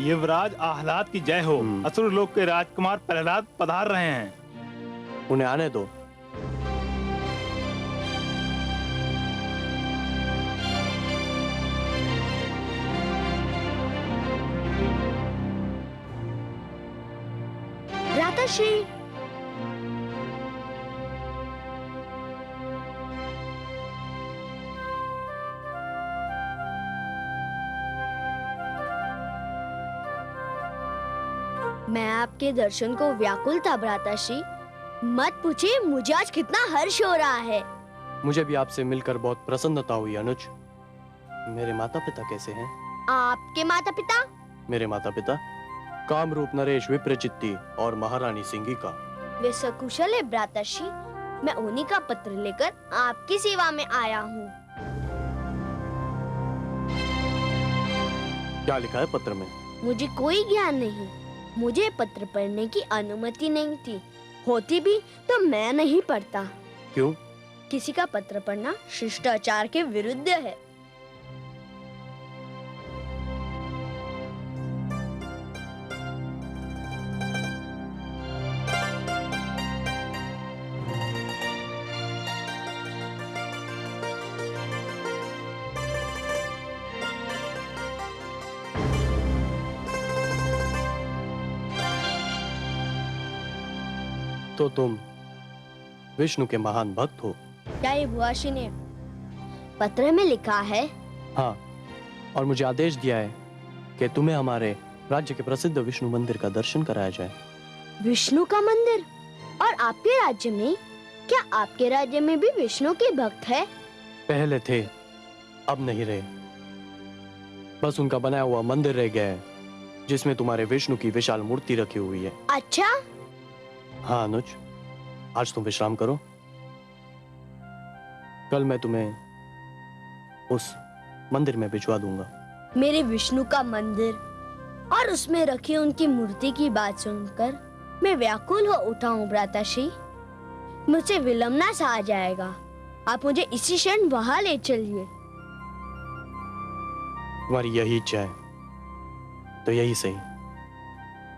युवराज आह्लाद की जय हो। असुर लोक के राजकुमार प्रहलाद पधार रहे हैं। उन्हें आने दो। भ्राताश्री, मैं आपके दर्शन को व्याकुल था भ्राताश्री। मत पूछिए मुझे आज कितना हर्ष हो रहा है। मुझे भी आपसे मिलकर बहुत प्रसन्नता हुई अनुज। मेरे माता पिता कैसे हैं? आपके माता पिता? मेरे माता पिता कामरूप नरेश विप्रचित्ती और महारानी सिंगिका। वे सकुशल है भ्राताश्री। मैं उन्हीं का पत्र लेकर आपकी सेवा में आया हूँ। क्या लिखा है पत्र में? मुझे कोई ज्ञान नहीं। मुझे पत्र पढ़ने की अनुमति नहीं थी। होती भी तो मैं नहीं पढ़ता। क्यों? किसी का पत्र पढ़ना शिष्टाचार के विरुद्ध है। तो तुम विष्णु के महान भक्त हो? क्या ये भुआशी ने पत्र में लिखा है? हाँ, और मुझे आदेश दिया है कि तुम्हें हमारे राज्य के प्रसिद्ध विष्णु मंदिर का दर्शन कराया जाए। विष्णु का मंदिर? और आपके राज्य में? क्या आपके राज्य में भी विष्णु के भक्त है? पहले थे, अब नहीं रहे। बस उनका बनाया हुआ मंदिर रह गया है, जिसमें तुम्हारे विष्णु की विशाल मूर्ति रखी हुई है। अच्छा? हाँ अनुज, आज तुम विश्राम करो। कल मैं तुम्हें उस मंदिर में भिजवा दूंगा। मेरे विष्णु का मंदिर और उसमें रखी उनकी मूर्ति की बात सुनकर मैं व्याकुल हो उठा हूँ भ्राताश्री। मुझसे विलंबना सा आ जाएगा। आप मुझे इसी क्षण वहां ले चलिए। तुम्हारी यही इच्छा है तो यही सही।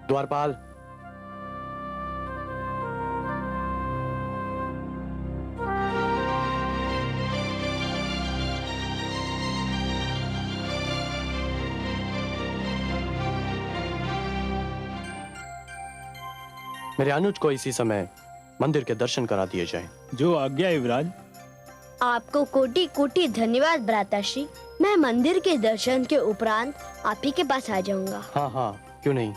द्वारपाल, मेरे अनुज को इसी समय मंदिर के दर्शन करा दिए जाए। जो आज्ञा युवराज। आपको कोटि कोटि धन्यवाद भ्राताश्री। मैं मंदिर के दर्शन के उपरांत आप ही के पास आ जाऊंगा। हाँ हाँ, क्यों नहीं,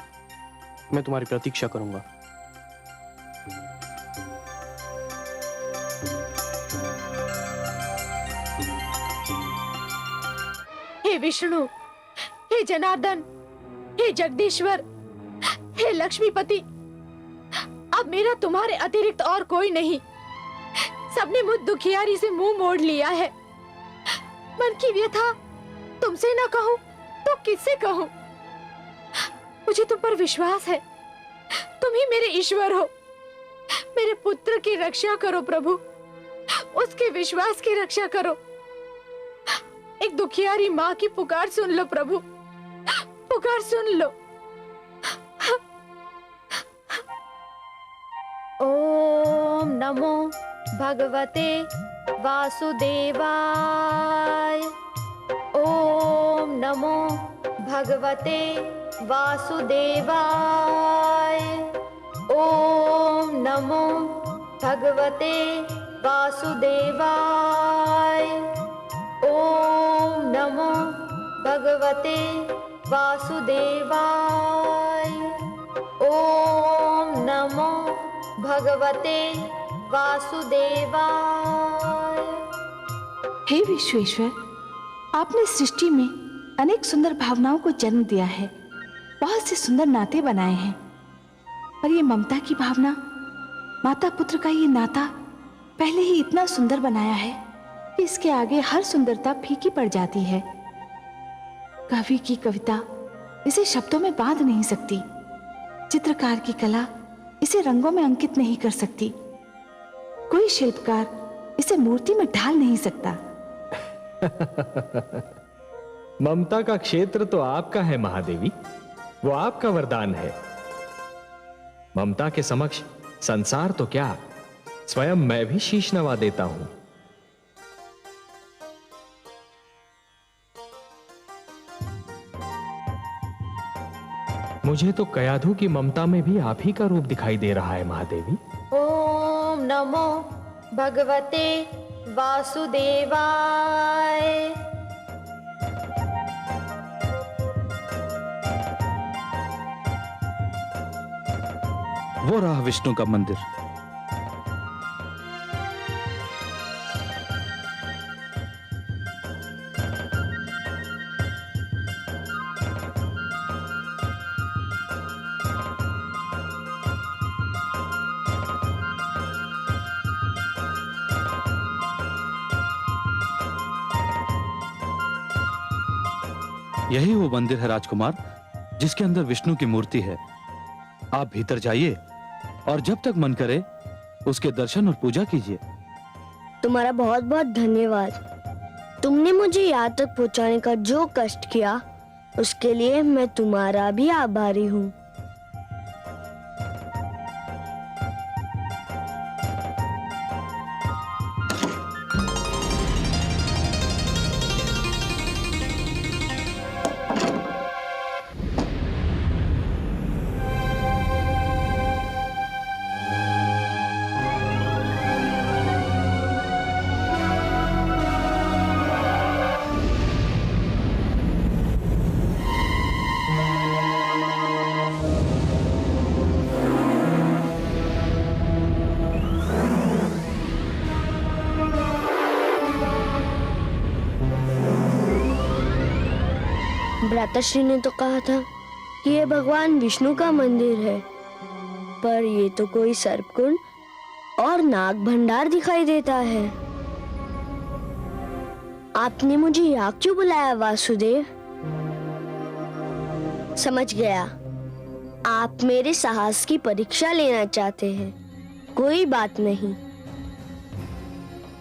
मैं तुम्हारी प्रतीक्षा करूंगा। हे विष्णु, हे जनार्दन, हे जगदीश्वर, हे लक्ष्मीपति, अब मेरा तुम्हारे अतिरिक्त और कोई नहीं। सबने मुझ दुखियारी से मुंह मोड़ लिया है। मन की व्यथा तुमसे न कहूं तो किससे कहूं? मुझे तुम पर विश्वास है। तुम ही मेरे ईश्वर हो। मेरे पुत्र की रक्षा करो प्रभु, उसके विश्वास की रक्षा करो। एक दुखियारी माँ की पुकार सुन लो प्रभु, पुकार सुन लो। ओम नमो भगवते वासुदेवाय। ओम नमो भगवते वासुदेवाय। ओम नमो भगवते वासुदेवाय। ओम नमो भगवते वासुदेवाय। ओम नमो भगवते वासुदेवाय। हे विश्वेश्वर, आपने सृष्टि में अनेक सुंदर भावनाओं को जन्म दिया है, बहुत से सुंदर नाते बनाए हैं, पर ये ममता की भावना, माता पुत्र का ये नाता पहले ही इतना सुंदर बनाया है कि इसके आगे हर सुंदरता फीकी पड़ जाती है। कवि की कविता इसे शब्दों में बांध नहीं सकती, चित्रकार की कला इसे रंगों में अंकित नहीं कर सकती, कोई शिल्पकार इसे मूर्ति में ढाल नहीं सकता। ममता का क्षेत्र तो आपका है महादेवी, वो आपका वरदान है। ममता के समक्ष संसार तो क्या, स्वयं मैं भी शीश नवा देता हूं। मुझे तो कयाधु की ममता में भी आप ही का रूप दिखाई दे रहा है महादेवी। ओम नमो भगवते वासुदेवाय। वो रहा विष्णु का मंदिर। यही वो मंदिर है राजकुमार, जिसके अंदर विष्णु की मूर्ति है। आप भीतर जाइए और जब तक मन करे उसके दर्शन और पूजा कीजिए। तुम्हारा बहुत बहुत धन्यवाद। तुमने मुझे यहाँ तक पहुँचाने का जो कष्ट किया, उसके लिए मैं तुम्हारा भी आभारी हूँ। भ्राताश्री ने तो कहा था कि ये भगवान विष्णु का मंदिर है, पर ये तो कोई सर्पकुंड और नाग भंडार दिखाई देता है। आपने मुझे यहाँ क्यों बुलाया वासुदेव? समझ गया, आप मेरे साहस की परीक्षा लेना चाहते हैं। कोई बात नहीं,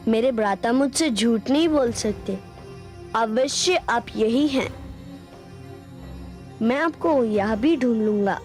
मेरे भ्राता मुझसे झूठ नहीं बोल सकते। अवश्य आप यही हैं। मैं आपको यह भी ढूंढ लूंगा।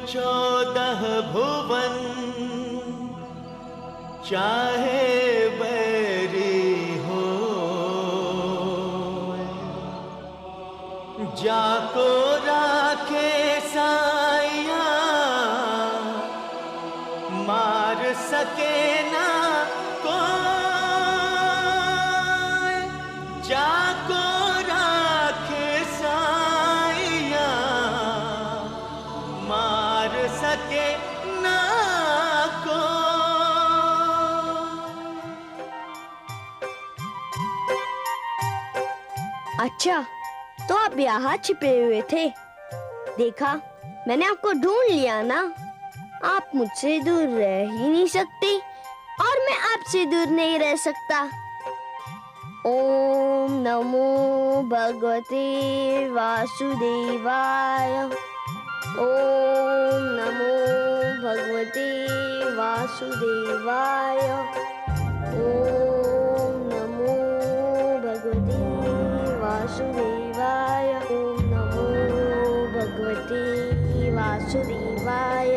14 भुवन, चाहे बैरी हो, जाको राखे साइया, मार सके ना कोई, जाको राखे साइया, मार सके ना कोई। अच्छा, तो आप यहाँ छिपे हुए थे। देखा, मैंने आपको ढूंढ लिया ना। आप मुझसे दूर रह ही नहीं सकते और मैं आपसे दूर नहीं रह सकता। ओम नमो भगवते वासुदेवाय। ओम नमो भगवते वासुदेवाय। ओम नमो भगवते वासुदेवाय। ओम नमो भगवते वासुदेवाय।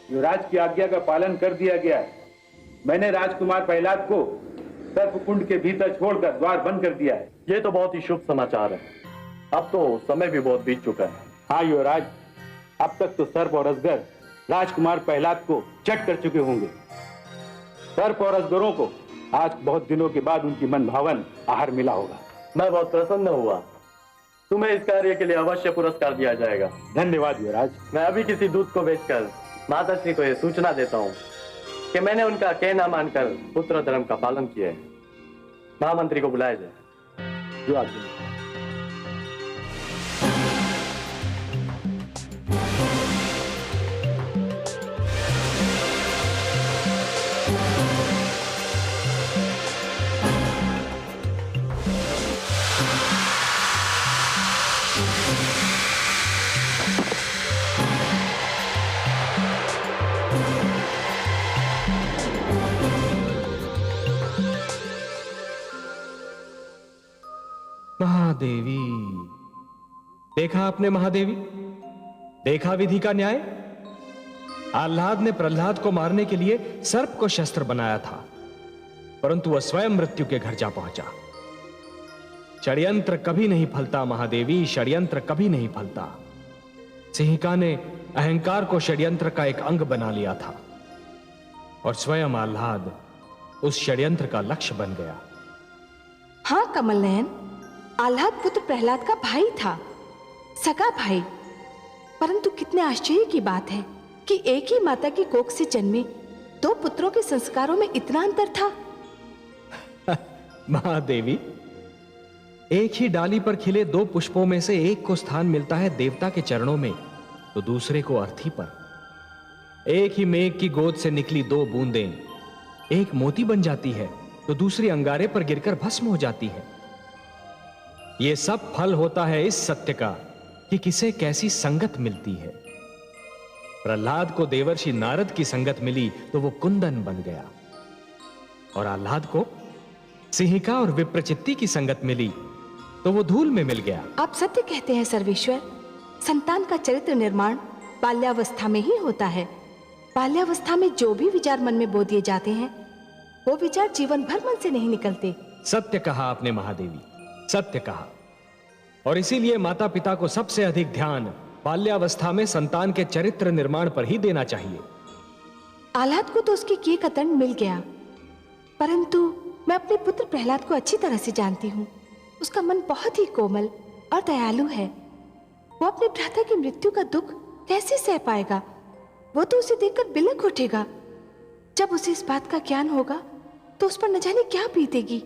युवराज की आज्ञा का पालन कर दिया गया है। मैंने राजकुमार प्रहलाद को सर्पकुंड के भीतर छोड़कर द्वार बंद कर दिया है। ये तो बहुत ही शुभ समाचार है। अब तो समय भी बहुत बीत चुका है। हाँ युवराज, अब तक तो सर्प और अजगर राजकुमार प्रहलाद को चट कर चुके होंगे। सर्प और अजगरों को आज बहुत दिनों के बाद उनकी मन भावन आहार मिला होगा। मैं बहुत प्रसन्न हुआ। तुम्हें इस कार्य के लिए अवश्य पुरस्कार दिया जाएगा। धन्यवाद युवराज। मैं अभी किसी दूत को भेजकर माताश्री को यह सूचना देता हूँ कि मैंने उनका कहना मानकर पुत्र धर्म का पालन किया है। महामंत्री को बुलाया जाए। जो आज्ञा। महादेवी, देखा आपने महादेवी, देखा विधि का न्याय। आह्लाद ने प्रहलाद को मारने के लिए सर्प को शस्त्र बनाया था, परंतु वह स्वयं मृत्यु के घर जा पहुंचा। षड्यंत्र कभी नहीं फलता महादेवी, षड्यंत्र कभी नहीं फलता। सिंहिका ने अहंकार को षड्यंत्र का एक अंग बना लिया था और स्वयं आह्लाद उस षड्यंत्र का लक्ष्य बन गया। हाँ कमल नयन, आह्लाद पुत्र प्रहलाद का भाई था, सगा भाई। परंतु कितने आश्चर्य की बात है कि एक ही माता की कोख से जन्मे दो पुत्रों के संस्कारों में इतना अंतर था। महादेवी, एक ही डाली पर खिले दो पुष्पों में से एक को स्थान मिलता है देवता के चरणों में, तो दूसरे को अर्थी पर। एक ही मेघ की गोद से निकली दो बूंदें एक मोती बन जाती है, तो दूसरी अंगारे पर गिरकर भस्म हो जाती है। यह सब फल होता है इस सत्य का कि किसे कैसी संगत मिलती है। प्रहलाद को देवर्षि नारद की संगत मिली तो वो कुंदन बन गया, और आह्लाद को सिंहिका और विप्रचित्ती की संगत मिली तो वो धूल में मिल गया। आप सत्य कहते हैं सर्वेश्वर। संतान का चरित्र निर्माण बाल्यावस्था में ही होता है। बाल्यावस्था में जो भी विचार मन में बो दिए जाते हैं, वो विचार जीवन भर मन से नहीं निकलते। सत्य कहा आपने महादेवी, सत्य कहा। और इसीलिए माता पिता को सबसे अधिक ध्यान बाल्यावस्था में संतान के चरित्र निर्माण पर ही देना चाहिए। आह्लाद को तो उसके किए का दंड मिल गया, परंतु मैं अपने पुत्र प्रहलाद को अच्छी तरह से जानती हूँ। उसका मन बहुत ही कोमल और दयालु है। वो अपने भ्राता की मृत्यु का दुख कैसे सह पाएगा? वो तो उसे देखकर बिलख उठेगा। जब उसे इस बात का ज्ञान होगा तो उस पर न जाने क्या बीतेगी।